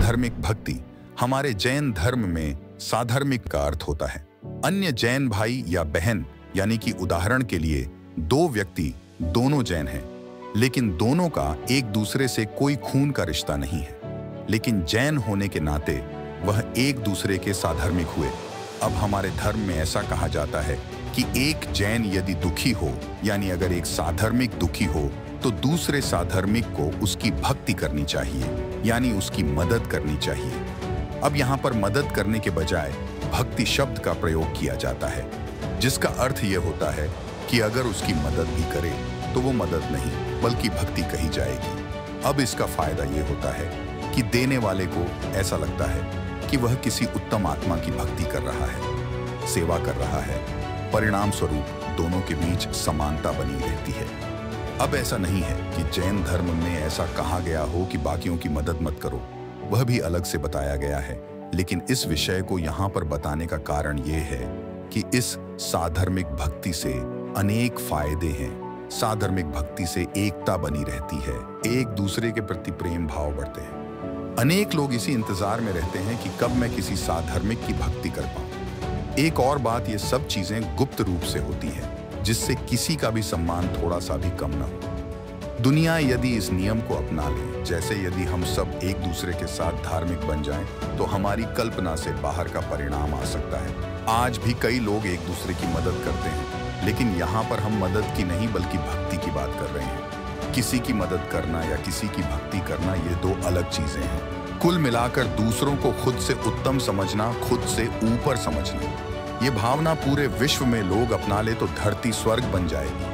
साधर्मिक भक्ति हमारे जैन धर्म में साधर्मिक का अर्थ होता है। अन्य जैन भाई या बहन, यानी कि उदाहरण के लिए दो व्यक्ति दोनों जैन हैं, लेकिन दोनों का एक दूसरे से कोई खून का रिश्ता नहीं है, लेकिन जैन होने के नाते वह एक दूसरे के साधर्मिक हुए। अब हमारे धर्म में ऐसा कहा जाता है कि एक जैन यदि दुखी हो, यानी अगर एक साधर्मिक दुखी हो, तो दूसरे साधर्मिक को उसकी भक्ति करनी चाहिए, यानी उसकी मदद करनी चाहिए। अब यहाँ पर मदद करने के बजाय भक्ति शब्द का प्रयोग किया जाता है, जिसका अर्थ ये होता है कि अगर उसकी मदद भी करे तो वो मदद नहीं बल्कि भक्ति कही जाएगी। अब इसका फायदा ये होता है कि देने वाले को ऐसा लगता है कि वह किसी उत्तम आत्मा की भक्ति कर रहा है, सेवा कर रहा है। परिणाम स्वरूप दोनों के बीच समानता बनी रहती है। अब ऐसा नहीं है कि जैन धर्म में ऐसा कहा गया हो कि बाकियों की मदद मत करो, वह भी अलग से बताया गया है। लेकिन इस विषय को यहाँ पर बताने का कारण ये है कि इस साधर्मिक भक्ति से अनेक फायदे हैं। साधर्मिक भक्ति से एकता बनी रहती है, एक दूसरे के प्रति प्रेम भाव बढ़ते हैं। अनेक लोग इसी इंतजार में रहते हैं कि कब मैं किसी साधर्मिक की भक्ति कर पाऊं। एक और बात, ये सब चीजें गुप्त रूप से होती हैं, जिससे किसी का भी सम्मान थोड़ा सा भी कम न हो। दुनिया यदि इस नियम को अपना ले, जैसे यदि हम सब एक दूसरे के साथ धार्मिक बन जाएं, तो हमारी कल्पना से बाहर का परिणाम आ सकता है। आज भी कई लोग एक दूसरे की मदद करते हैं, लेकिन यहाँ पर हम मदद की नहीं बल्कि भक्ति की बात कर रहे हैं। किसी की मदद करना या किसी की भक्ति करना, ये दो अलग चीजें हैं। कुल मिलाकर दूसरों को खुद से उत्तम समझना, खुद से ऊपर समझना, ये भावना पूरे विश्व में लोग अपना ले तो धरती स्वर्ग बन जाएगी।